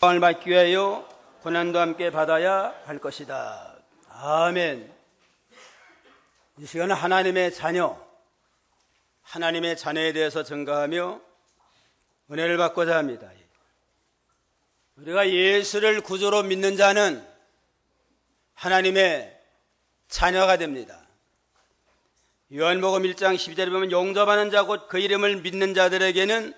영광을 받기 위하여 고난도 함께 받아야 할 것이다. 아멘. 이 시간은 하나님의 자녀에 대해서 증거하며 은혜를 받고자 합니다. 우리가 예수를 구주로 믿는 자는 하나님의 자녀가 됩니다. 요한복음 1장 12절에 보면 용접하는 자 곧 그 이름을 믿는 자들에게는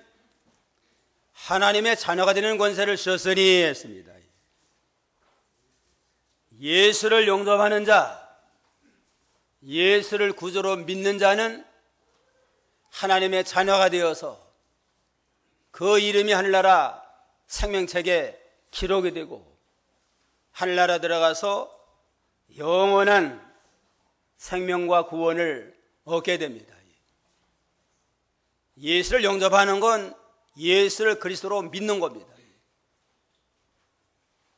하나님의 자녀가 되는 권세를 주셨으니 했습니다. 예수를 용접하는 자, 예수를 구주로 믿는 자는 하나님의 자녀가 되어서 그 이름이 하늘나라 생명책에 기록이 되고 하늘나라 들어가서 영원한 생명과 구원을 얻게 됩니다. 예수를 영접하는 건 예수를 그리스도로 믿는 겁니다.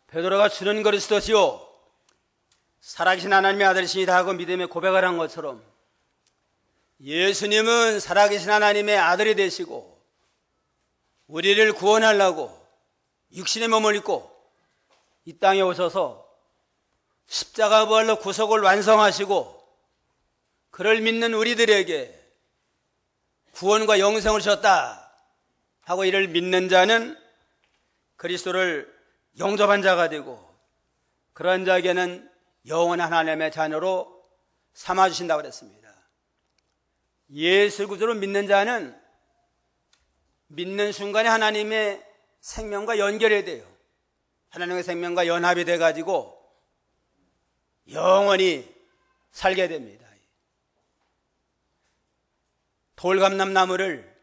베드로가 주는 그리스도시요 살아계신 하나님의 아들이시다 하고 믿음의 고백을 한 것처럼 예수님은 살아계신 하나님의 아들이 되시고 우리를 구원하려고 육신의 몸을 입고 이 땅에 오셔서 십자가 부활로 구속을 완성하시고 그를 믿는 우리들에게 구원과 영생을 주셨다 하고 이를 믿는 자는 그리스도를 영접한 자가 되고 그런 자에게는 영원한 하나님의 자녀로 삼아주신다고 그랬습니다. 예수 구주로 믿는 자는 믿는 순간에 하나님의 생명과 연결이 돼요. 하나님의 생명과 연합이 돼가지고 영원히 살게 됩니다. 돌감람나무를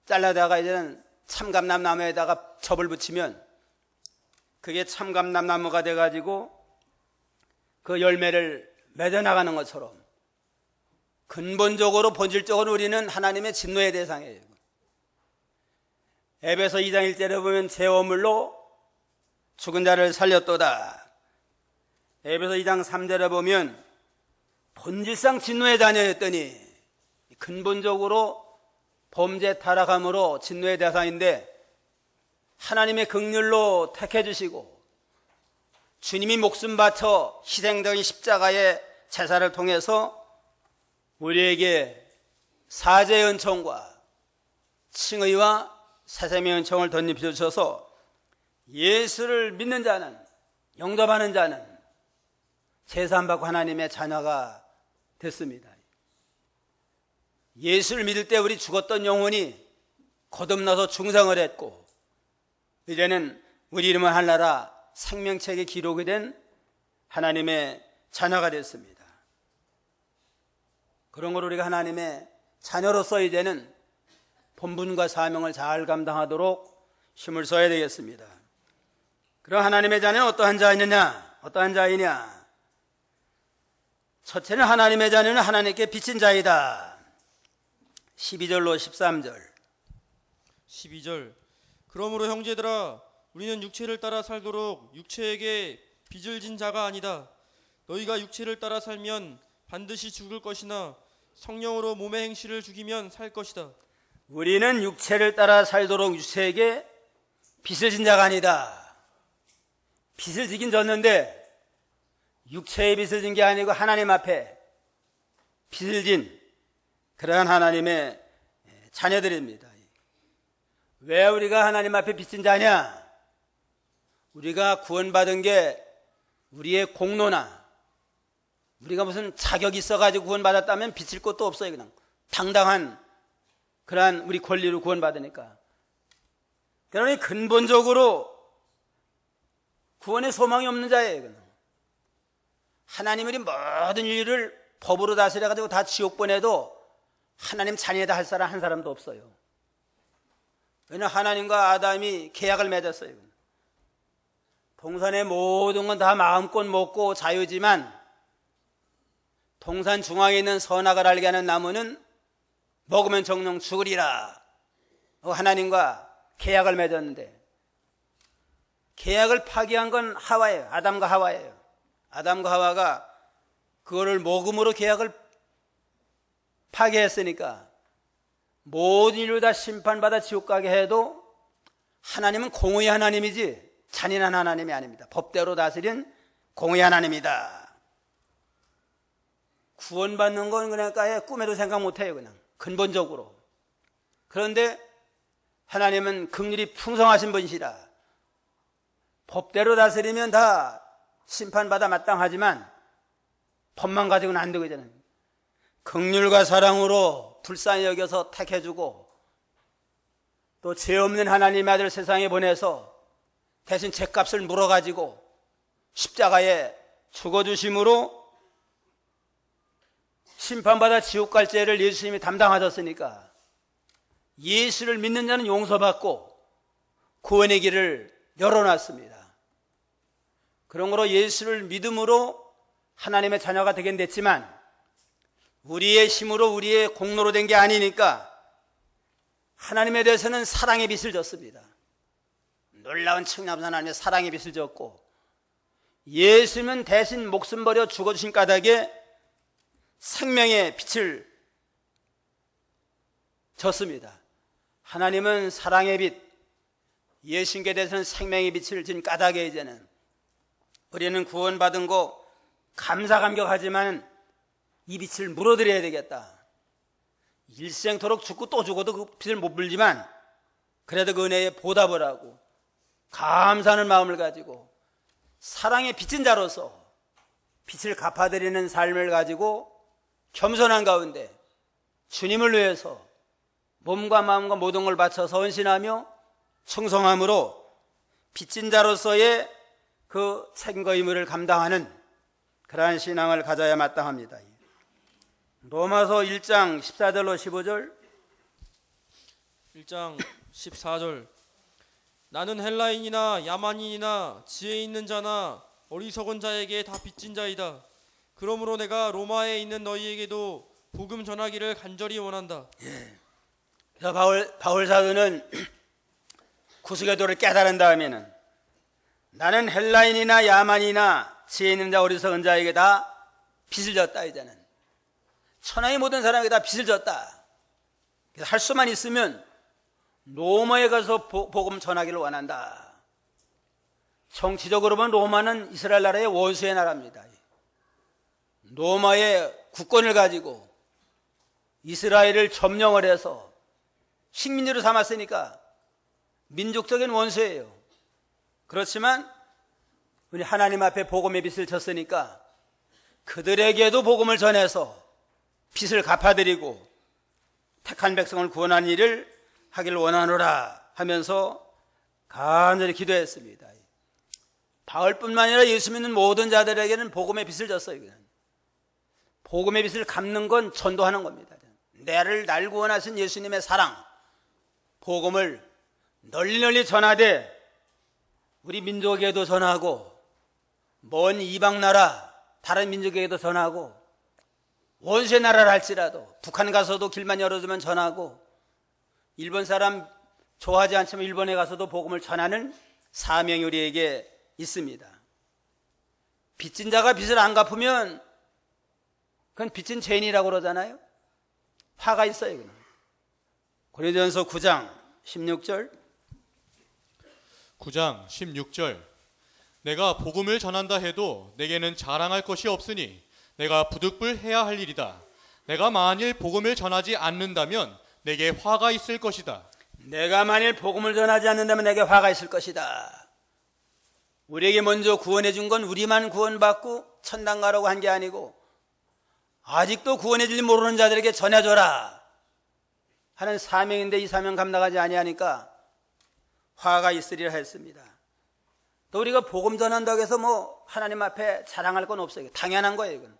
잘라다가 이제는 참감람나무에다가 접을 붙이면 그게 참감람나무가 돼가지고 그 열매를 맺어나가는 것처럼 근본적으로 본질적으로 우리는 하나님의 진노의 대상이에요. 에베소 2장 1절에 보면 제 허물로 죽은 자를 살렸도다. 에베소 2장 3절에 보면 본질상 진노의 자녀였더니 근본적으로 범죄 타락함으로 진노의 대상인데 하나님의 긍휼로 택해 주시고 주님이 목숨 바쳐 희생된 십자가의 제사를 통해서 우리에게 사죄의 은총과 칭의와 새생명의 은총을 덧입혀 주셔서 예수를 믿는 자는 영접하는 자는 제사함받고 하나님의 자녀가 됐습니다. 예수를 믿을 때 우리 죽었던 영혼이 거듭나서 중생을 했고 이제는 우리 이름은 하늘나라 생명책에 기록이 된 하나님의 자녀가 됐습니다. 그런 걸 우리가 하나님의 자녀로서 이제는 본분과 사명을 잘 감당하도록 힘을 써야 되겠습니다. 그럼 하나님의 자녀는 어떠한 자이냐? 첫째는 하나님의 자녀는 하나님께 비친 자이다. 12절로 13절 12절 그러므로 형제들아 우리는 육체를 따라 살도록 육체에게 빚을 진 자가 아니다. 너희가 육체를 따라 살면 반드시 죽을 것이나 성령으로 몸의 행실을 죽이면 살 것이다. 우리는 육체를 따라 살도록 육체에게 빚을 진 자가 아니다. 빚을 지긴 졌는데 육체의 빚을 진 게 아니고 하나님 앞에 빚을 진 그러한 하나님의 자녀들입니다. 왜 우리가 하나님 앞에 빚진 자냐? 우리가 구원받은 게 우리의 공로나 우리가 무슨 자격이 있어가지고 구원받았다면 빚질 것도 없어요. 그냥 당당한 그러한 우리 권리로 구원받으니까. 그러니 근본적으로 구원의 소망이 없는 자예요. 그냥. 하나님이 우리 모든 일을 법으로 다스려가지고 다 지옥 보내도 하나님 자녀다 할 사람 한 사람도 없어요. 왜냐하면 하나님과 아담이 계약을 맺었어요. 동산의 모든 건 다 마음껏 먹고 자유지만 동산 중앙에 있는 선악을 알게 하는 나무는 먹으면 정령 죽으리라. 하나님과 계약을 맺었는데 계약을 파기한 건 하와예요. 아담과 하와예요. 아담과 하와가 그거를 먹음으로 계약을 파괴했으니까 모든 인류 다 심판받아 지옥 가게 해도 하나님은 공의의 하나님이지 잔인한 하나님이 아닙니다. 법대로 다스린 공의 하나님이다. 구원받는 건 그러니까 꿈에도 생각 못해요. 그냥 근본적으로. 그런데 하나님은 긍휼이 풍성하신 분이시라. 법대로 다스리면 다 심판받아 마땅하지만 법만 가지고는 안 되거든요. 긍휼과 사랑으로 불쌍히 여겨서 택해주고 또 죄 없는 하나님의 아들 세상에 보내서 대신 죄값을 물어가지고 십자가에 죽어주심으로 심판받아 지옥 갈 죄를 예수님이 담당하셨으니까 예수를 믿는 자는 용서받고 구원의 길을 열어놨습니다. 그러므로 예수를 믿음으로 하나님의 자녀가 되긴 됐지만 우리의 힘으로 우리의 공로로 된 게 아니니까 하나님에 대해서는 사랑의 빛을 졌습니다. 놀라운 청렴한 하나님의 사랑의 빛을 졌고 예수님은 대신 목숨 버려 죽어주신 까닭에 생명의 빛을 졌습니다. 하나님은 사랑의 빛, 예수님께 대해서는 생명의 빛을 진 까닭에 이제는 우리는 구원받은 거 감사감격하지만 이 빛을 물어드려야 되겠다. 일생토록 죽고 또 죽어도 그 빛을 못 불지만 그래도 그 은혜에 보답을 하고 감사하는 마음을 가지고 사랑의 빚진 자로서 빛을 갚아드리는 삶을 가지고 겸손한 가운데 주님을 위해서 몸과 마음과 모든 걸 바쳐서 헌신하며 충성함으로 빚진 자로서의 그 책임과 의무를 감당하는 그러한 신앙을 가져야 마땅합니다. 로마서 1장 14절로 15절 1장 14절 나는 헬라인이나 야만인이나 지혜 있는 자나 어리석은 자에게 다 빚진 자이다. 그러므로 내가 로마에 있는 너희에게도 복음 전하기를 간절히 원한다. 그래서 바울 사도는 구속의 도를 깨달은 다음에는 나는 헬라인이나 야만이나 지혜 있는 자 어리석은 자에게 다 빚을 졌다. 이제는 천하의 모든 사람에게 다 빚을 졌다. 그래서 할 수만 있으면 로마에 가서 복음 전하기를 원한다. 정치적으로 보면 로마는 이스라엘 나라의 원수의 나라입니다. 로마의 국권을 가지고 이스라엘을 점령을 해서 식민지로 삼았으니까 민족적인 원수예요. 그렇지만 우리 하나님 앞에 복음의 빚을 졌으니까 그들에게도 복음을 전해서 빚을 갚아드리고 택한 백성을 구원한 일을 하길 원하노라 하면서 간절히 기도했습니다. 바울뿐만 아니라 예수 믿는 모든 자들에게는 복음의 빚을 졌어요. 복음의 빚을 갚는 건 전도하는 겁니다. 날 구원하신 예수님의 사랑, 복음을 널리 전하되 우리 민족에게도 전하고 먼 이방 나라 다른 민족에게도 전하고 원수의 나라를 할지라도 북한 가서도 길만 열어주면 전하고 일본 사람 좋아하지 않지만 일본에 가서도 복음을 전하는 사명이 우리에게 있습니다. 빚진 자가 빚을 안 갚으면 그건 빚진 죄인이라고 그러잖아요. 화가 있어요. 그냥. 고린도전서 9장 16절 9장 16절 내가 복음을 전한다 해도 내게는 자랑할 것이 없으니 내가 부득불해야 할 일이다. 내가 만일 복음을 전하지 않는다면 내게 화가 있을 것이다. 내가 만일 복음을 전하지 않는다면 내게 화가 있을 것이다. 우리에게 먼저 구원해 준 건 우리만 구원받고 천당 가라고 한 게 아니고 아직도 구원해 줄지 모르는 자들에게 전해줘라 하는 사명인데 이 사명 감당하지 아니하니까 화가 있으리라 했습니다. 또 우리가 복음 전한다고 해서 뭐 하나님 앞에 자랑할 건 없어요. 당연한 거예요. 이건.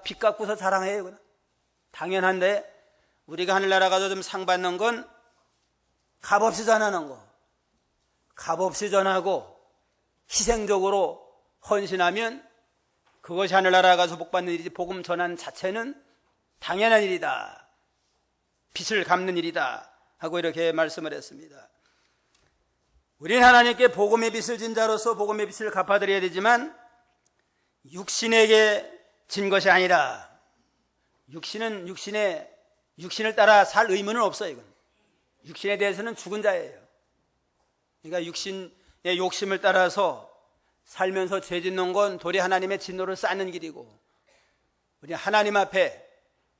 빚 갚고서 자랑해요. 이건. 당연한데 우리가 하늘나라 가서 좀 상 받는 건 값없이 전하는 거. 값없이 전하고 희생적으로 헌신하면 그것이 하늘나라 가서 복 받는 일이지 복음 전하는 자체는 당연한 일이다. 빚을 갚는 일이다. 하고 이렇게 말씀을 했습니다. 우리는 하나님께 복음의 빚을 진 자로서 복음의 빚을 갚아드려야 되지만 육신에게 진 것이 아니라 육신을 따라 살 의무는 없어요. 이건. 육신에 대해서는 죽은 자예요. 그러니까 욕심을 따라서 살면서 죄 짓는 건 도리 하나님의 진노를 쌓는 길이고, 우리 하나님 앞에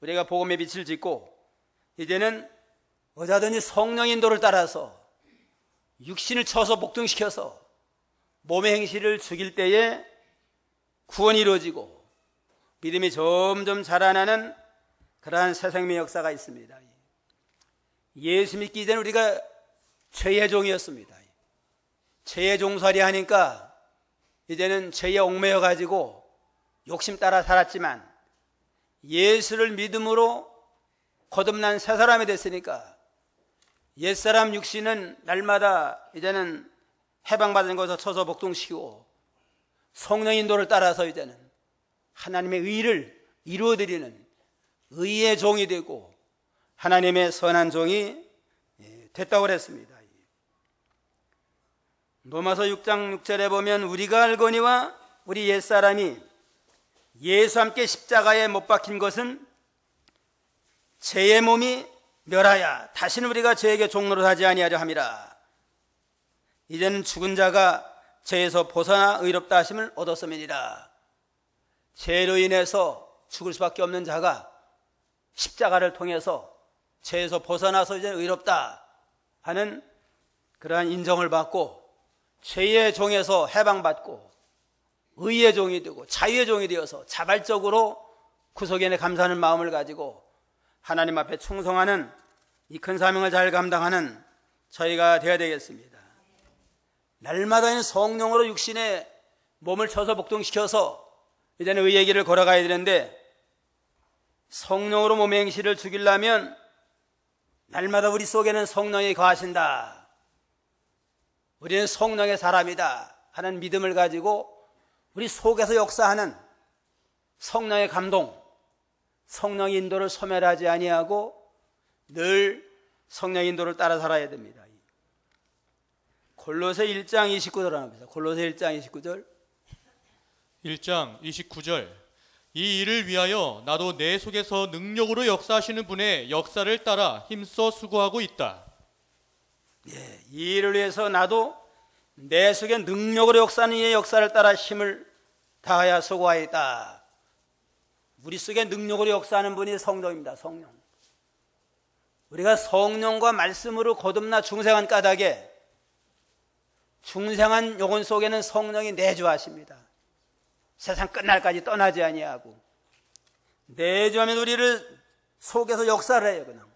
우리가 복음의 빛을 짓고 이제는 어자든지 성령 인도를 따라서 육신을 쳐서 목등시켜서 몸의 행실을 죽일 때에 구원이 이루어지고 믿음이 점점 자라나는 그러한 새 생명의 역사가 있습니다. 예수 믿기 전에 우리가 죄의 종이었습니다. 죄의 종살이 하니까 이제는 죄에 얽매여 가지고 욕심 따라 살았지만, 예수를 믿음으로 거듭난 새 사람이 됐으니까 옛사람 육신은 날마다 이제는 해방받은 것을 쳐서 복동시키고 성령 인도를 따라서 이제는 하나님의 의를 이루어드리는 의의 종이 되고 하나님의 선한 종이 됐다고 그랬습니다. 로마서 6장 6절에 보면 우리가 알거니와 우리 옛사람이 예수와 함께 십자가에 못 박힌 것은 죄의 몸이 멸하여 다시는 우리가 죄에게 종노릇 하지 아니하려 함이라. 이제는 죽은 자가 죄에서 벗어나 의롭다 하심을 얻었음이니라. 죄로 인해서 죽을 수밖에 없는 자가 십자가를 통해서 죄에서 벗어나서 이제 의롭다 하는 그러한 인정을 받고 죄의 종에서 해방받고 의의 종이 되고 자유의 종이 되어서 자발적으로 구속연에 감사하는 마음을 가지고 하나님 앞에 충성하는 이 큰 사명을 잘 감당하는 저희가 되어야 되겠습니다. 날마다 성령으로 육신의 몸을 쳐서 복동시켜서 이제는 의의 길을 걸어가야 되는데, 성령으로 몸의 행실을 죽이려면 날마다 우리 속에는 성령이 거하신다, 우리는 성령의 사람이다 하는 믿음을 가지고 우리 속에서 역사하는 성령의 감동, 성령의 인도를 소멸하지 아니하고 늘 성령의 인도를 따라 살아야 됩니다. 골로새 1장 29절 합니다. 골로새 1장 29절. 1장 29절. 이 일을 위하여 나도 내 속에서 능력으로 역사하시는 분의 역사를 따라 힘써 수고하고 있다. 이 일을 위해서 나도 내 속에 능력으로 역사하는 이의 역사를 따라 힘을 다하여 수고하였다. 우리 속에 능력으로 역사하는 분이 성령입니다. 성령. 우리가 성령과 말씀으로 거듭나 중생한 까닭에 중생한 영혼 속에는 성령이 내주하십니다. 세상 끝날까지 떠나지 아니하고 내주하면 우리를 속에서 역사를 해요. 그냥.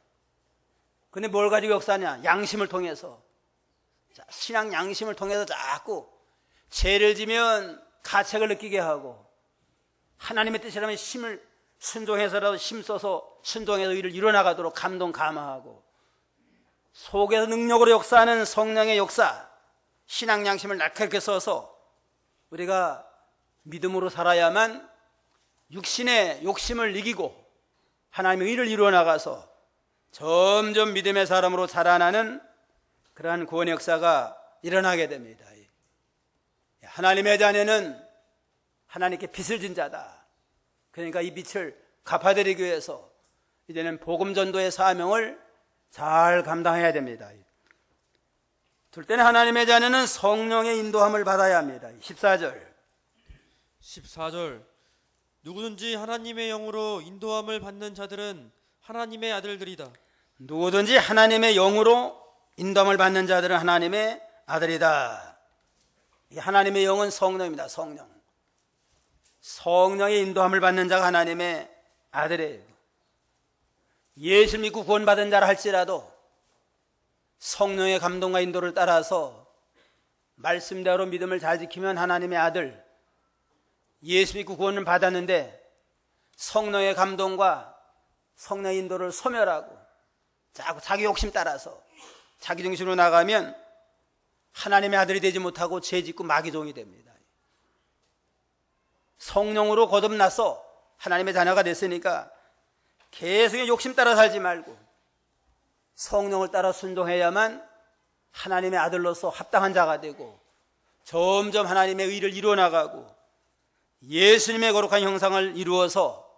근데 뭘 가지고 역사하냐? 양심을 통해서, 신앙 양심을 통해서 자꾸 죄를 지면 가책을 느끼게 하고 하나님의 뜻이라면 힘을 순종해서라도 힘써서 순종해서 일을 이뤄나가도록 감동 감화하고, 속에서 능력으로 역사하는 성령의 역사, 신앙 양심을 날카롭게 써서 우리가 믿음으로 살아야만 육신의 욕심을 이기고 하나님의 의를 이루어나가서 점점 믿음의 사람으로 자라나는 그러한 구원의 역사가 일어나게 됩니다. 하나님의 자녀는 하나님께 빚을 진 자다. 그러니까 이 빚을 갚아드리기 위해서 이제는 복음 전도의 사명을 잘 감당해야 됩니다. 둘 때는 하나님의 자녀는 성령의 인도함을 받아야 합니다. 14절. 누구든지 하나님의 영으로 인도함을 받는 자들은 하나님의 아들들이다. 누구든지 하나님의 영으로 인도함을 받는 자들은 하나님의 아들이다. 이 하나님의 영은 성령입니다. 성령. 성령의 인도함을 받는 자가 하나님의 아들이에요. 예수 믿고 구원받은 자라 할지라도 성령의 감동과 인도를 따라서 말씀대로 믿음을 잘 지키면 하나님의 아들, 예수 믿고 구원을 받았는데 성령의 감동과 성령의 인도를 소멸하고 자기 욕심 따라서 자기 중심으로 나가면 하나님의 아들이 되지 못하고 죄 짓고 마귀 종이 됩니다. 성령으로 거듭나서 하나님의 자녀가 됐으니까 계속 욕심 따라 살지 말고 성령을 따라 순종해야만 하나님의 아들로서 합당한 자가 되고 점점 하나님의 의를 이루어나가고 예수님의 거룩한 형상을 이루어서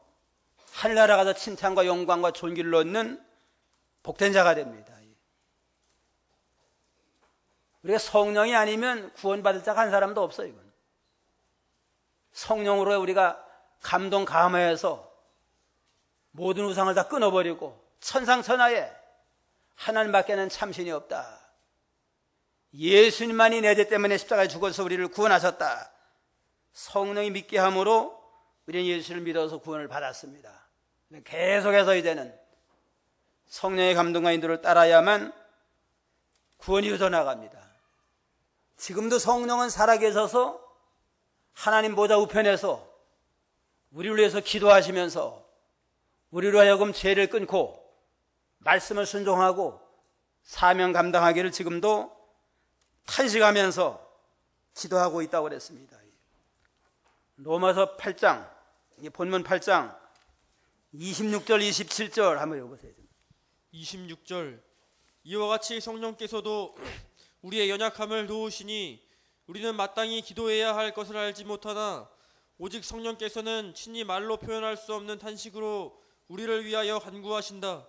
하늘나라 가서 칭찬과 영광과 존귀를 얻는 복된 자가 됩니다. 우리가 성령이 아니면 구원받을 자가 한 사람도 없어요. 이건. 성령으로 우리가 감동 감화해서 모든 우상을 다 끊어버리고 천상천하에 하나님밖에는 참신이 없다. 예수님만이 내 죄 때문에 십자가에 죽어서 우리를 구원하셨다. 성령이 믿게 함으로 우리는 예수를 믿어서 구원을 받았습니다. 계속해서 이제는 성령의 감동과 인도를 따라야만 구원이 이루어져 나갑니다. 지금도 성령은 살아계셔서 하나님 보좌 우편에서 우리를 위해서 기도하시면서 우리로 하여금 죄를 끊고 말씀을 순종하고 사명 감당하기를 지금도 탄식하면서 기도하고 있다고 그랬습니다. 로마서 8장, 본문 8장 26절 27절 한번 읽어보세요. 26절 이와 같이 성령께서도 우리의 연약함을 도우시니 우리는 마땅히 기도해야 할 것을 알지 못하나 오직 성령께서는 친히 말로 표현할 수 없는 탄식으로 우리를 위하여 간구하신다.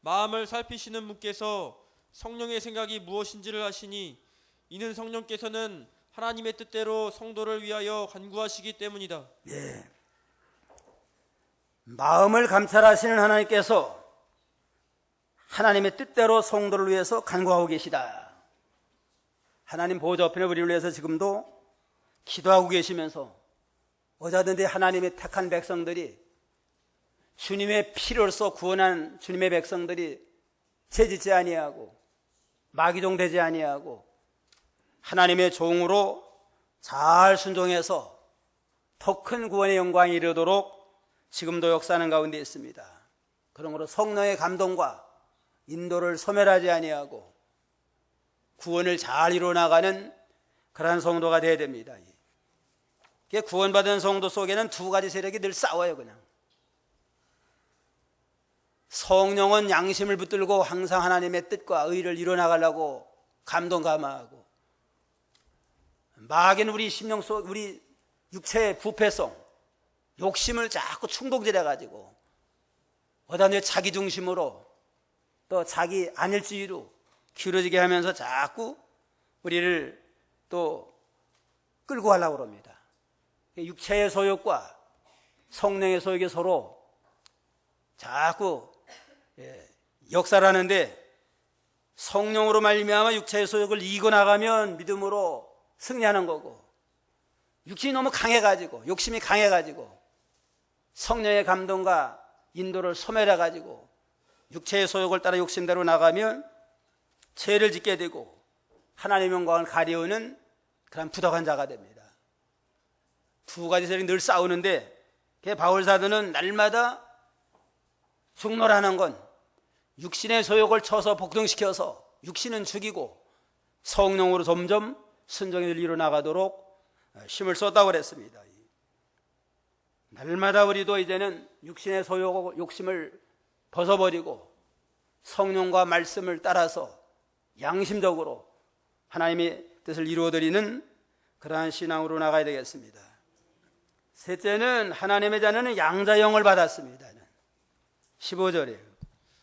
마음을 살피시는 분께서 성령의 생각이 무엇인지를 아시니 이는 성령께서는 하나님의 뜻대로 성도를 위하여 간구하시기 때문이다. 예. 마음을 감찰하시는 하나님께서 하나님의 뜻대로 성도를 위해서 간구하고 계시다. 하나님 보좌 앞에 우리를 위해서 지금도 기도하고 계시면서 어자든지 하나님의 택한 백성들이 주님의 피로써 구원한 주님의 백성들이 죄짓지 아니하고 마귀종 되지 아니하고 하나님의 종으로 잘 순종해서 더 큰 구원의 영광이 이르도록 지금도 역사하는 가운데 있습니다. 그러므로 성령의 감동과 인도를 소멸하지 아니하고 구원을 잘 이루어나가는 그러한 성도가 되어야 됩니다. 구원받은 성도 속에는 두 가지 세력이 늘 싸워요. 그냥 성령은 양심을 붙들고 항상 하나님의 뜻과 의를 이루어나가려고 감동 감화하고, 마귀는 우리 심령 속 우리 육체의 부패성 욕심을 자꾸 충동질해가지고 어단의 자기 중심으로 또 자기 안일주의로 기울어지게 하면서 자꾸 우리를 또 끌고 가려고 합니다. 육체의 소욕과 성령의 소욕이 서로 자꾸 역사를 하는데, 성령으로 말미암아 육체의 소욕을 이기고 나가면 믿음으로 승리하는 거고, 육신이 너무 강해가지고 욕심이 강해가지고 성령의 감동과 인도를 소멸해가지고 육체의 소욕을 따라 욕심대로 나가면 죄를 짓게 되고 하나님의 영광을 가리우는 그런 부덕한 자가 됩니다. 두 가지 세력이 늘 싸우는데, 바울사도는 날마다 중노라는 건 육신의 소욕을 쳐서 복종시켜서 육신은 죽이고 성령으로 점점 순종의 일로 나가도록 힘을 쏟다고 그랬습니다. 날마다 우리도 이제는 육신의 소욕, 욕심을 벗어버리고 성령과 말씀을 따라서 양심적으로 하나님의 뜻을 이루어드리는 그러한 신앙으로 나가야 되겠습니다. 셋째는 하나님의 자녀는 양자의 영을 받았습니다. 15절이에요.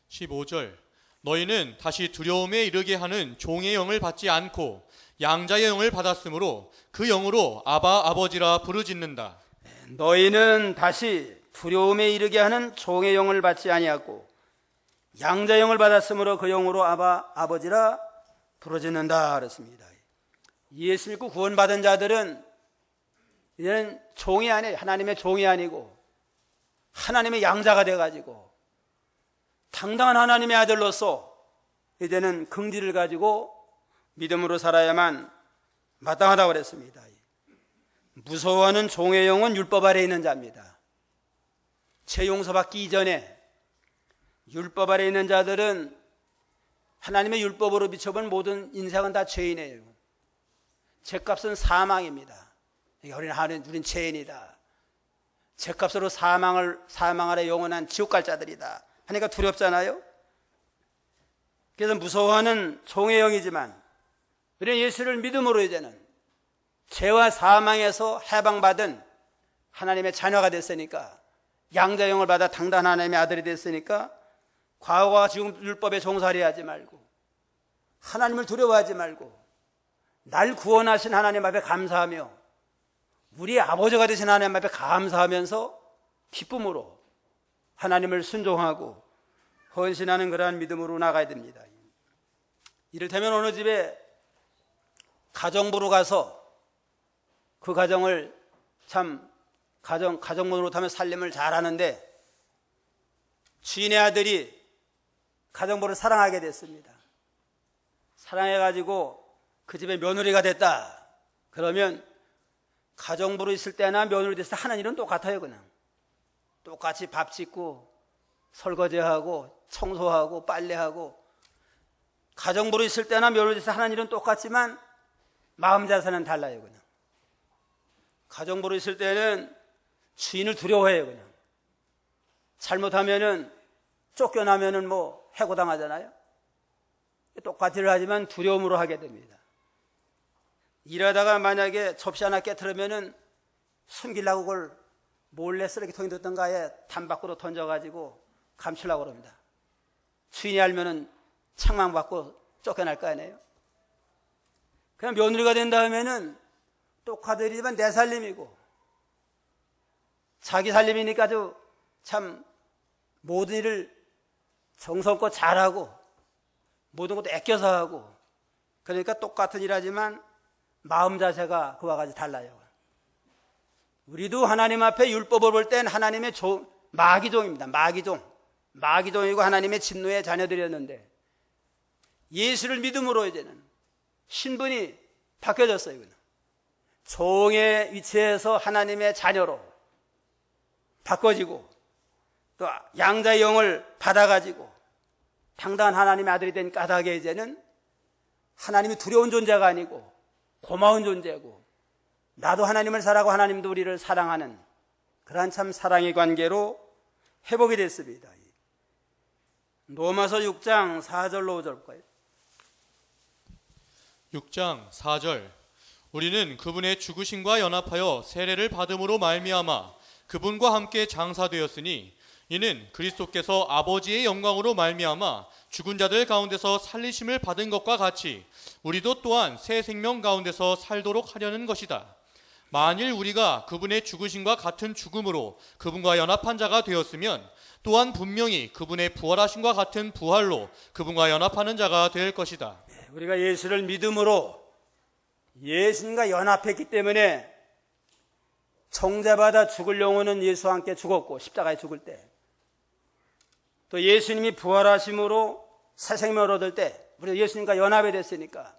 15절 너희는 다시 두려움에 이르게 하는 종의 영을 받지 않고 양자의 영을 받았으므로 그 영으로 아바 아버지라 부르짖는다. 너희는 다시 두려움에 이르게 하는 종의 영을 받지 아니하고 양자의 영을 받았으므로 그 영으로 아바 아버지라 부르짖는다 그랬습니다. 예수 믿고 구원받은 자들은 이제는 종이 아니에요. 하나님의 종이 아니고 하나님의 양자가 돼가지고 당당한 하나님의 아들로서 이제는 긍지를 가지고 믿음으로 살아야만 마땅하다고 그랬습니다. 무서워하는 종의 영은 율법 아래에 있는 자입니다. 죄 용서받기 이전에 율법 아래에 있는 자들은 하나님의 율법으로 비춰본 모든 인생은 다 죄인이에요. 죄값은 사망입니다. 우리는 죄인이다. 죄값으로 사망 아래 영원한 지옥 갈 자들이다 하니까 두렵잖아요. 그래서 무서워하는 종의 영이지만 우리는 예수를 믿음으로 이제는 죄와 사망에서 해방받은 하나님의 자녀가 됐으니까, 양자의 영을 받아 당당한 하나님의 아들이 됐으니까 과거와 지금 율법에 종살이 하지 말고 하나님을 두려워하지 말고 날 구원하신 하나님 앞에 감사하며 우리 아버지가 되신 하나님 앞에 감사하면서 기쁨으로 하나님을 순종하고 헌신하는 그러한 믿음으로 나가야 됩니다. 이를테면 어느 집에 가정부로 가서 그 가정을 참 가정문으로 타면 살림을 잘하는데 주인의 아들이 가정부를 사랑하게 됐습니다. 사랑해가지고 그 집의 며느리가 됐다. 그러면 가정부로 있을 때나 며느리 됐을 때 하는 일은 똑같아요. 그냥 똑같이 밥 짓고 설거지하고 청소하고 빨래하고, 가정부로 있을 때나 며느리 됐을 때 하는 일은 똑같지만 마음 자세는 달라요. 그냥 가정부로 있을 때는 주인을 두려워해요. 그냥 잘못하면은 쫓겨나면은 뭐 해고당하잖아요. 똑같이를 하지만 두려움으로 하게 됩니다. 일하다가 만약에 접시 하나 깨트리면은 숨기려고 그걸 몰래 쓰레기통에 넣던가에 담 밖으로 던져가지고 감추려고 그럽니다. 주인이 알면은 책망 받고 쫓겨날 거 아니에요. 그냥 며느리가 된 다음에는 똑같으지만 내 살림이고 자기 살림이니까 아주 참 모든 일을 정성껏 잘하고 모든 것도 아껴서 하고, 그러니까 똑같은 일 하지만 마음 자세가 그와 같이 달라요. 우리도 하나님 앞에 율법을 볼 땐 하나님의 마귀종입니다. 마귀종이고 하나님의 진노의 자녀들이었는데 예수를 믿음으로 이제는 신분이 바뀌어졌어요. 종의 위치에서 하나님의 자녀로 바꿔지고 또 양자의 영을 받아가지고 당당한 하나님의 아들이 된 까닭에 이제는 하나님이 두려운 존재가 아니고 고마운 존재고, 나도 하나님을 사랑하고 하나님도 우리를 사랑하는 그러한 참 사랑의 관계로 회복이 됐습니다. 로마서 6장 4절로 5절 볼까요? 6장 4절. 우리는 그분의 죽으심과 연합하여 세례를 받음으로 말미암아 그분과 함께 장사되었으니 이는 그리스도께서 아버지의 영광으로 말미암아 죽은 자들 가운데서 살리심을 받은 것과 같이 우리도 또한 새 생명 가운데서 살도록 하려는 것이다. 만일 우리가 그분의 죽으심과 같은 죽음으로 그분과 연합한 자가 되었으면 또한 분명히 그분의 부활하심과 같은 부활로 그분과 연합하는 자가 될 것이다. 우리가 예수를 믿음으로 예수님과 연합했기 때문에 정죄받아 죽을 영혼은 예수와 함께 죽었고 십자가에 죽을 때, 또 예수님이 부활하심으로 새 생명을 얻을 때 우리가 예수님과 연합이 됐으니까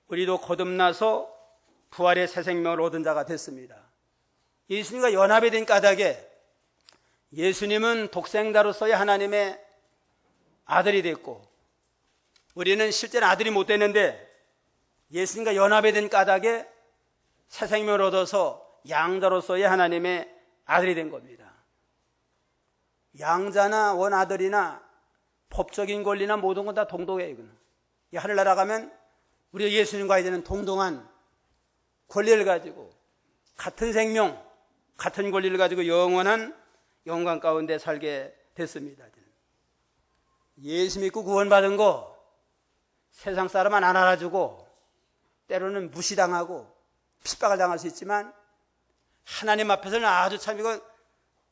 우리도 거듭나서 부활의 새 생명을 얻은 자가 됐습니다. 예수님과 연합이 된 까닭에 예수님은 독생자로서의 하나님의 아들이 됐고 우리는 실제는 아들이 못 됐는데 예수님과 연합이 된 까닭에 새 생명을 얻어서 양자로서의 하나님의 아들이 된 겁니다. 양자나 원아들이나 법적인 권리나 모든 건 다 동등해요. 이 하늘나라 가면 우리가 예수님과 이제는 동등한 권리를 가지고 같은 생명, 같은 권리를 가지고 영원한 영광 가운데 살게 됐습니다. 예수 믿고 구원받은 거 세상 사람은 안 알아주고 때로는 무시당하고 핍박을 당할 수 있지만 하나님 앞에서는 아주 참 이건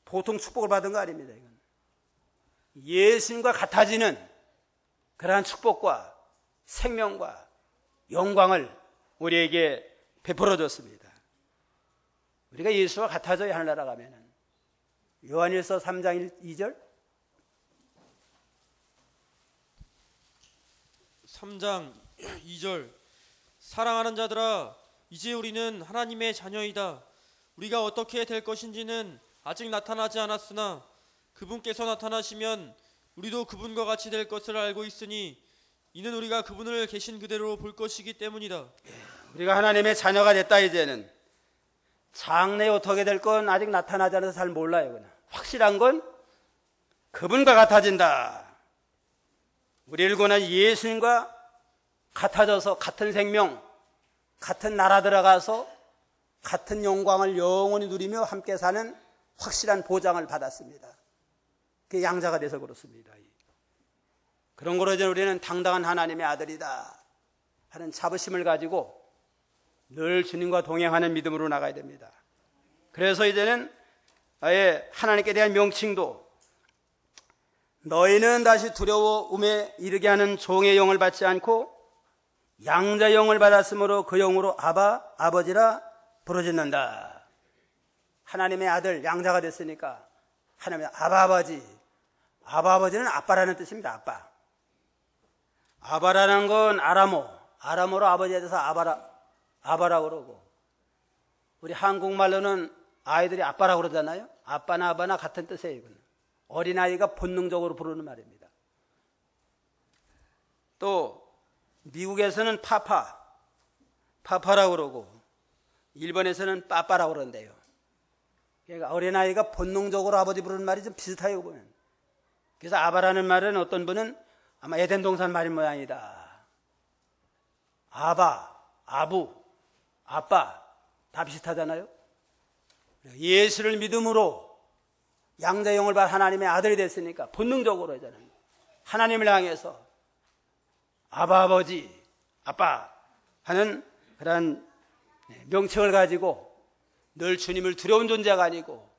보통 축복을 받은 거 아닙니다. 이건 예수님과 같아지는 그러한 축복과 생명과 영광을 우리에게 베풀어 줬습니다. 우리가 예수와 같아져야 하늘나라 가면은 요한일서 3장 2절 3장 2절. 사랑하는 자들아, 이제 우리는 하나님의 자녀이다. 우리가 어떻게 될 것인지는 아직 나타나지 않았으나 그분께서 나타나시면 우리도 그분과 같이 될 것을 알고 있으니 이는 우리가 그분을 계신 그대로 볼 것이기 때문이다. 우리가 하나님의 자녀가 됐다. 이제는 장래에 어떻게 될 건 아직 나타나지 않아서 잘 몰라요. 그냥 확실한 건 그분과 같아진다. 우리를 권한 예수님과 같아져서 같은 생명, 같은 나라 들어가서 같은 영광을 영원히 누리며 함께 사는 확실한 보장을 받았습니다. 그게 양자가 돼서 그렇습니다. 그런 거로 이제 우리는 당당한 하나님의 아들이다 하는 자부심을 가지고 늘 주님과 동행하는 믿음으로 나가야 됩니다. 그래서 이제는 아예 하나님께 대한 명칭도 너희는 다시 두려움에 이르게 하는 종의 영을 받지 않고 양자 영을 받았으므로 그 영으로 아바 아버지라 부르짖는다. 하나님의 아들 양자가 됐으니까 하나님의 아바 아버지. 아바 아버지는 아빠라는 뜻입니다. 아빠. 아바라는 건 아람어로 아버지에 대해서 아바라고 그러고, 우리 한국말로는 아이들이 아빠라고 그러잖아요. 아빠나 아바나 같은 뜻이에요. 이건 어린아이가 본능적으로 부르는 말입니다. 또 미국에서는 파파라고 그러고, 일본에서는 빠빠라고 그러는데요. 그러니까 어린아이가 본능적으로 아버지 부르는 말이 좀 비슷해요, 보면. 그래서 아바라는 말은 어떤 분은 아마 에덴 동산 말인 모양이다. 아바, 아부, 아빠 다 비슷하잖아요. 예수를 믿음으로 양자영을 받아 하나님의 아들이 됐으니까 본능적으로 저는 하나님을 향해서 아바 아버지, 아빠 하는 그런 명칭을 가지고 늘 주님을 두려운 존재가 아니고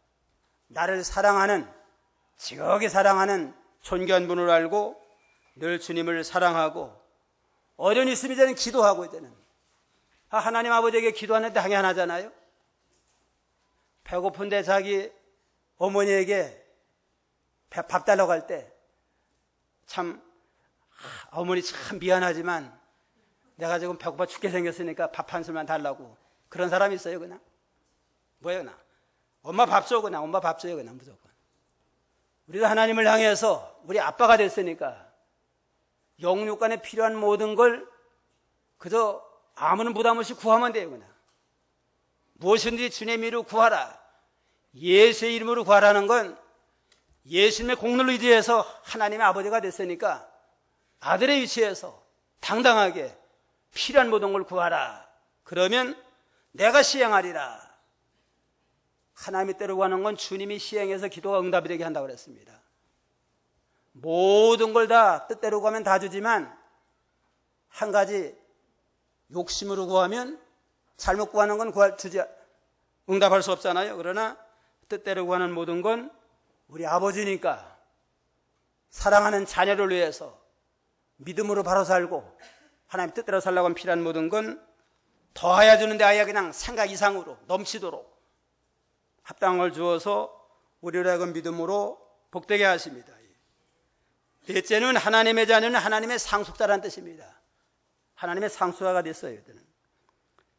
나를 사랑하는, 지극히 사랑하는 존귀한 분을 알고 늘 주님을 사랑하고, 어려움이 있으면 이제는 기도하고, 이제는 하나님 아버지에게 기도하는데 당연하잖아요. 배고픈데 자기 어머니에게 밥 달라고 할 때 참 어머니 참 미안하지만 내가 지금 배고파 죽게 생겼으니까 밥 한 술만 달라고 그런 사람이 있어요. 그냥 뭐예요? 그냥 엄마 밥 줘, 그냥 엄마 밥 줘요, 그냥 무조건. 우리도 하나님을 향해서 우리 아빠가 됐으니까 영육간에 필요한 모든 걸 그저 아무런 부담 없이 구하면 돼요. 그냥 무엇인지 주님의 이름으로 구하라. 예수의 이름으로 구하라는 건 예수님의 공로를 의지해서 하나님의 아버지가 됐으니까 아들의 위치에서 당당하게 필요한 모든 걸 구하라. 그러면 내가 시행하리라. 하나님의 때로 구하는 건 주님이 시행해서 기도가 응답이 되게 한다고 그랬습니다. 모든 걸 다 뜻대로 구하면 다 주지만 한 가지 욕심으로 구하면 잘못 구하는 건 응답할 수 없잖아요. 그러나 뜻대로 구하는 모든 건 우리 아버지니까 사랑하는 자녀를 위해서 믿음으로 바로 살고 하나님 뜻대로 살라고 하면 필요한 모든 건 더하여 주는데 아예 그냥 생각 이상으로 넘치도록 합당한 걸 주어서 우리를 하여금 믿음으로 복되게 하십니다. 넷째는 하나님의 자녀는 하나님의 상속자라는 뜻입니다. 하나님의 상속자가 됐어요.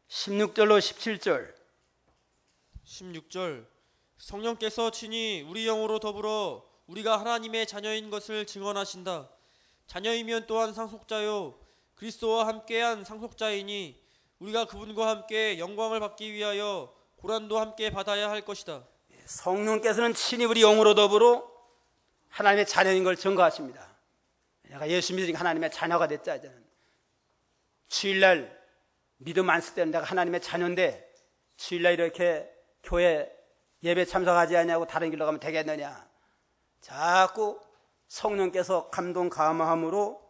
16절로 17절. 16절. 성령께서 친히 우리 영으로 더불어 우리가 하나님의 자녀인 것을 증언하신다. 자녀이면 또한 상속자요 그리스도와 함께한 상속자이니 우리가 그분과 함께 영광을 받기 위하여 고난도 함께 받아야 할 것이다. 성령께서는 친히 우리 영으로 더불어 하나님의 자녀인 걸 증거하십니다. 내가 예수 믿으니까 하나님의 자녀가 됐자. 이제는 주일날 믿음 안 쓸 때는 내가 하나님의 자녀인데 주일날 이렇게 교회 예배 참석하지 않냐고 다른 길로 가면 되겠느냐. 자꾸 성령께서 감동 감화함으로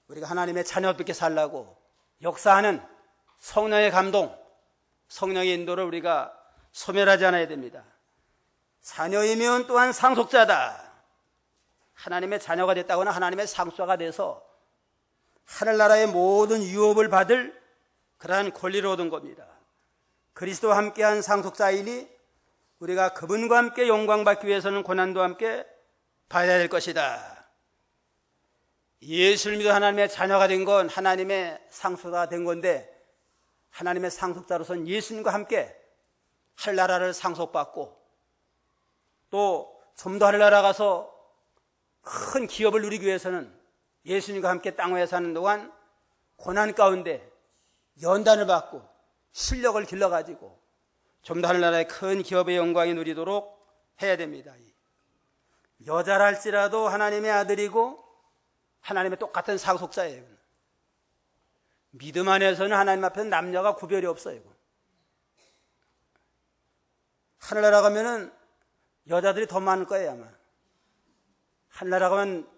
우리가 하나님의 자녀답게 살라고 역사하는 성령의 감동, 성령의 인도를 우리가 소멸하지 않아야 됩니다. 자녀이면 또한 상속자다. 하나님의 자녀가 됐다거나 하나님의 상속자가 돼서 하늘나라의 모든 유업을 받을 그러한 권리를 얻은 겁니다. 그리스도와 함께한 상속자이니 우리가 그분과 함께 영광받기 위해서는 고난도 함께 받아야 될 것이다. 예수를 믿어 하나님의 자녀가 된 건 하나님의 상속자가 된 건데 하나님의 상속자로서는 예수님과 함께 하늘나라를 상속받고 또 좀 더 하늘나라 가서 큰 기업을 누리기 위해서는 예수님과 함께 땅 위에 사는 동안 고난 가운데 연단을 받고 실력을 길러가지고 좀 더 하늘나라의 큰 기업의 영광이 누리도록 해야 됩니다. 여자랄지라도 하나님의 아들이고 하나님의 똑같은 상속자예요. 믿음 안에서는 하나님 앞에는 남녀가 구별이 없어요. 하늘나라 가면은 여자들이 더 많을 거예요, 아마. 하늘나라 가면,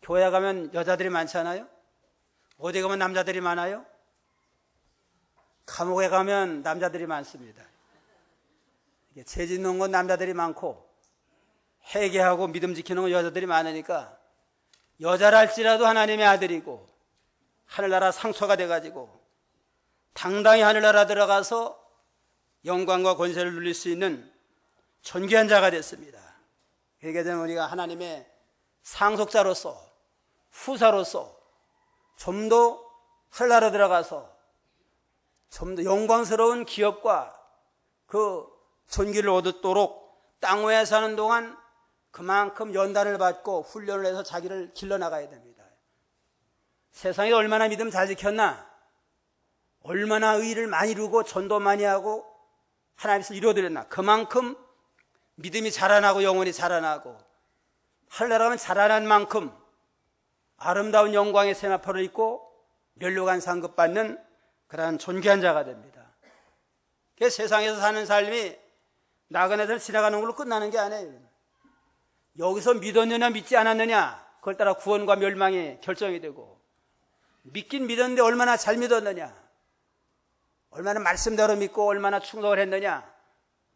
교회 가면 여자들이 많지 않아요? 어디 가면 남자들이 많아요? 감옥에 가면 남자들이 많습니다. 죄 짓는 건 남자들이 많고 회개하고 믿음 지키는 건 여자들이 많으니까 여자랄지라도 하나님의 아들이고 하늘나라 상처가 돼가지고 당당히 하늘나라 들어가서 영광과 권세를 누릴 수 있는 존귀한 자가 됐습니다. 그러게 되면 우리가 하나님의 상속자로서 후사로서 좀 더 하늘나라 들어가서 좀 더 영광스러운 기업과 그 존귀를 얻도록 땅 위에 사는 동안 그만큼 연단을 받고 훈련을 해서 자기를 길러나가야 됩니다. 세상에 얼마나 믿음 잘 지켰나, 얼마나 의를 많이 이루고 전도 많이 하고 하나님께서 이루어드렸나, 그만큼 믿음이 자라나고 영혼이 자라나고 하늘나라 가면 자라난 만큼 아름다운 영광의 세마포를 입고 멸류관 상급받는 그러한 존귀한 자가 됩니다. 그래서 세상에서 사는 삶이 나그네들 지나가는 걸로 끝나는 게 아니에요. 여기서 믿었느냐 믿지 않았느냐, 그걸 따라 구원과 멸망이 결정이 되고, 믿긴 믿었는데 얼마나 잘 믿었느냐, 얼마나 말씀대로 믿고 얼마나 충성을 했느냐,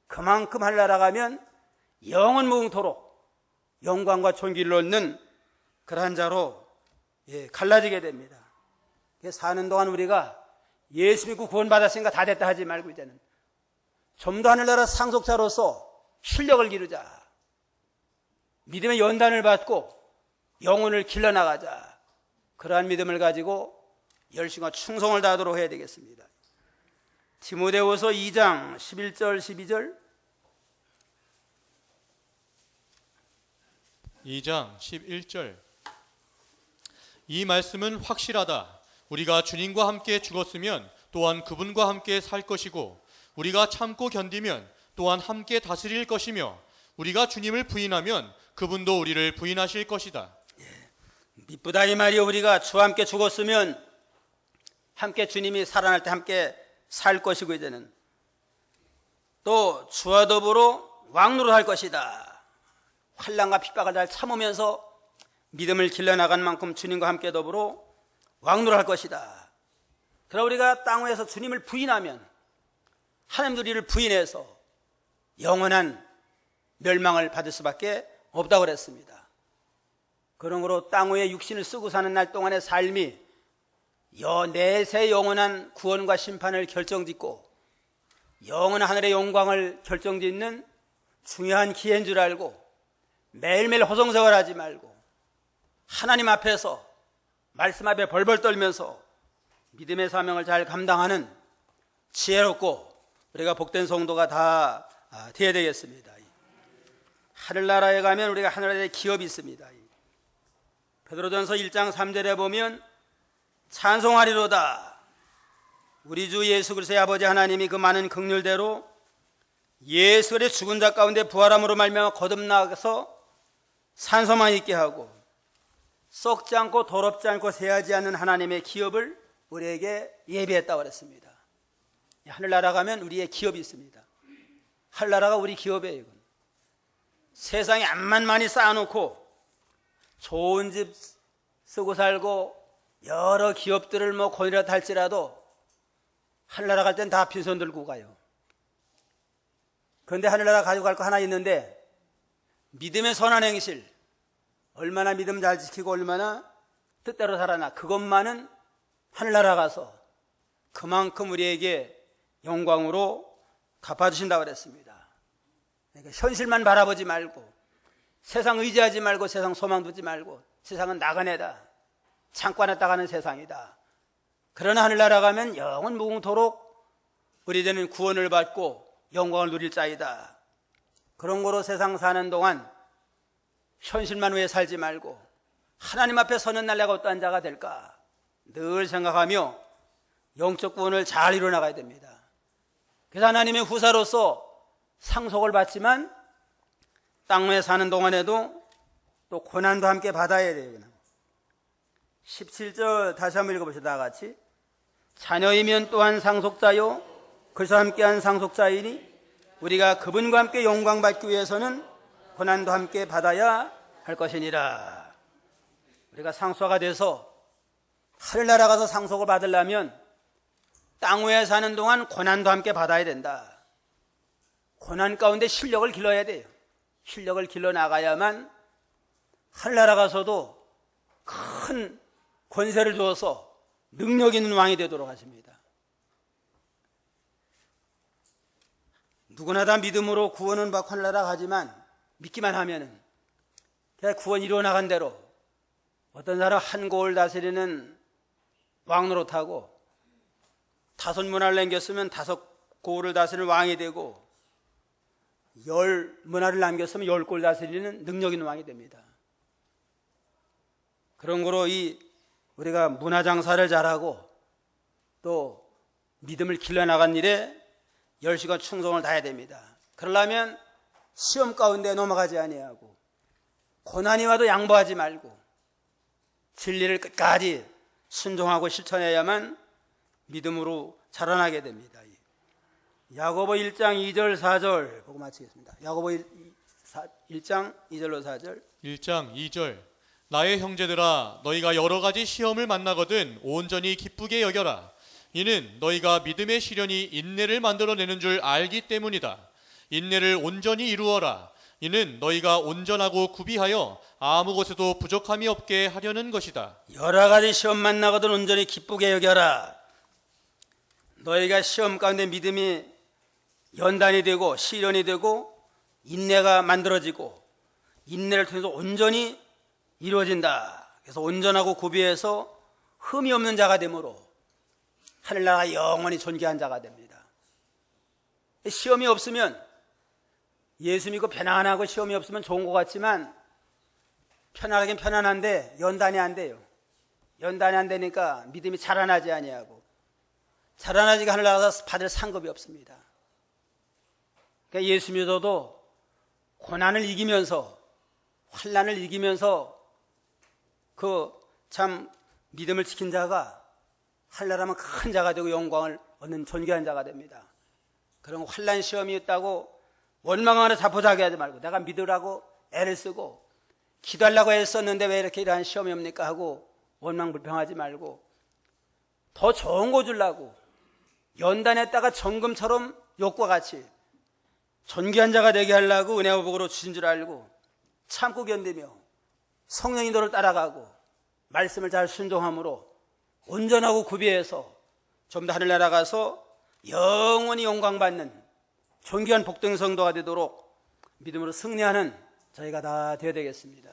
그만큼 하늘나라 가면 영원 무궁토록 영광과 존귀를 얻는 그러한 자로 갈라지게 됩니다. 사는 동안 우리가 예수 믿고 구원받았으니까 다 됐다 하지 말고 이제는 좀 더 하늘나라 상속자로서 실력을 기르자, 믿음의 연단을 받고 영혼을 길러나가자, 그러한 믿음을 가지고 열심과 충성을 다하도록 해야 되겠습니다. 디모데후서 2장 11절 12절 2장 11절 이 말씀은 확실하다. 우리가 주님과 함께 죽었으면 또한 그분과 함께 살 것이고, 우리가 참고 견디면 또한 함께 다스릴 것이며, 우리가 주님을 부인하면 그분도 우리를 부인하실 것이다. 미쁘다 이 말이요. 우리가 주와 함께 죽었으면 함께 주님이 살아날 때 함께 살 것이고, 이제는 또 주와 더불어 왕노릇할 것이다. 환난과 핍박을 잘 참으면서 믿음을 길러나간 만큼 주님과 함께 더불어 왕노릇할 것이다. 그러나 우리가 땅 위에서 주님을 부인하면 하나님도 우리를 부인해서 영원한 멸망을 받을 수밖에 없다고 그랬습니다. 그러므로 땅 위에 육신을 쓰고 사는 날 동안의 삶이 내세 영원한 구원과 심판을 결정짓고 영원한 하늘의 영광을 결정짓는 중요한 기회인 줄 알고 매일매일 허송세월하지 말고 하나님 앞에서 말씀 앞에 벌벌 떨면서 믿음의 사명을 잘 감당하는 지혜롭고 우리가 복된 성도가 다 되어야 되겠습니다. 하늘나라에 가면 우리가 하늘나라의 기업이 있습니다. 베드로전서 1장 3절에 보면 찬송하리로다. 우리 주 예수 그리스도의 아버지 하나님이 그 많은 긍휼대로 예수 그리스도의 죽은 자 가운데 부활함으로 말미암아 거듭나서 산소만 있게 하고 썩지 않고 더럽지 않고 새하지 않는 하나님의 기업을 우리에게 예비했다고 그랬습니다. 하늘나라 가면 우리의 기업이 있습니다. 하늘나라가 우리 기업이에요. 이건. 세상에 암만 많이 쌓아놓고 좋은 집 쓰고 살고 여러 기업들을 권이라 할지라도 하늘나라 갈 땐 다 빈손 들고 가요. 그런데 하늘나라 가지고 갈 거 하나 있는데, 믿음의 선한 행실, 얼마나 믿음 잘 지키고 얼마나 뜻대로 살아나, 그것만은 하늘나라 가서 그만큼 우리에게 영광으로 갚아주신다고 그랬습니다. 그러니까 현실만 바라보지 말고, 세상 의지하지 말고, 세상 소망 두지 말고, 세상은 나그네다, 창고 안에 따가는 세상이다. 그러나 하늘나라 가면 영원 무궁토록 우리들은 구원을 받고 영광을 누릴 자이다. 그런 거로 세상 사는 동안 현실만 위해 살지 말고 하나님 앞에 서는 날 내가 어떠한 자가 될까 늘 생각하며 영적 구원을 잘 이루어나가야 됩니다. 그래서 하나님의 후사로서 상속을 받지만 땅 위에 사는 동안에도 또 고난도 함께 받아야 돼요. 17절 다시 한번 읽어보시다. 다 같이. 자녀이면 또한 상속자요 그래서 함께한 상속자이니 우리가 그분과 함께 영광 받기 위해서는 고난도 함께 받아야 할 것이니라. 우리가 상속자가 돼서 하늘나라 가서 상속을 받으려면 땅 위에 사는 동안 고난도 함께 받아야 된다. 고난 가운데 실력을 길러야 돼요. 실력을 길러 나가야만 하늘나라 가서도 큰 권세를 주어서 능력 있는 왕이 되도록 하십니다. 누구나 다 믿음으로 구원은 받고 하늘나라 가지만 믿기만 하면은 그냥 구원 이루어 나간 대로 어떤 사람 한 고을 다스리는 왕 노릇하고 5 문화를 남겼으면 5 고을을 다스리는 왕이 되고 10 문화를 남겼으면 10 고을 다스리는 능력 있는 왕이 됩니다. 그런 거로 우리가 문화 장사를 잘하고 또 믿음을 길러나간 일에 열심히 충성을 다해야 됩니다. 그러려면 시험 가운데 넘어가지 아니하고 고난이 와도 양보하지 말고 진리를 끝까지 순종하고 실천해야만 믿음으로 자라나게 됩니다. 야고보 1장 2절 4절 보고 마치겠습니다. 야고보 1장 2절로 4절. 1장 2절 나의 형제들아 너희가 여러 가지 시험을 만나거든 온전히 기쁘게 여겨라. 이는 너희가 믿음의 시련이 인내를 만들어내는 줄 알기 때문이다. 인내를 온전히 이루어라. 이는 너희가 온전하고 구비하여 아무 곳에도 부족함이 없게 하려는 것이다. 여러 가지 시험 만나거든 온전히 기쁘게 여겨라. 너희가 시험 가운데 믿음이 연단이 되고 시련이 되고 인내가 만들어지고 인내를 통해서 온전히 이루어진다. 그래서 온전하고 구비해서 흠이 없는 자가 되므로 하늘나라 영원히 존귀한 자가 됩니다. 시험이 없으면 예수 믿고 편안하고 시험이 없으면 좋은 것 같지만 편안하긴 편안한데 연단이 안 돼요. 연단이 안 되니까 믿음이 자라나지 아니하고 자라나지가 하늘나라에서 받을 상급이 없습니다. 그러니까 예수 믿어도 고난을 이기면서 환난을 이기면서 그 참 믿음을 지킨 자가 하늘나라면 큰 자가 되고 영광을 얻는 존귀한 자가 됩니다. 그런 환난 시험이 있다고 원망하는 자포자기 하지 말고 내가 믿으라고 애를 쓰고 기도하려고 애썼는데 왜 이렇게 이러한 시험이 옵니까 하고 원망불평하지 말고 더 좋은 거 주려고 연단했다가 정금처럼 욕과 같이 존귀한 자가 되게 하려고 은혜와 복으로 주신 줄 알고 참고 견디며 성령이 너를 따라가고 말씀을 잘 순종함으로 온전하고 구비해서 좀 더 하늘나라 가서 영원히 영광받는 존귀한 복된 성도가 되도록 믿음으로 승리하는 저희가 다 되어야 되겠습니다.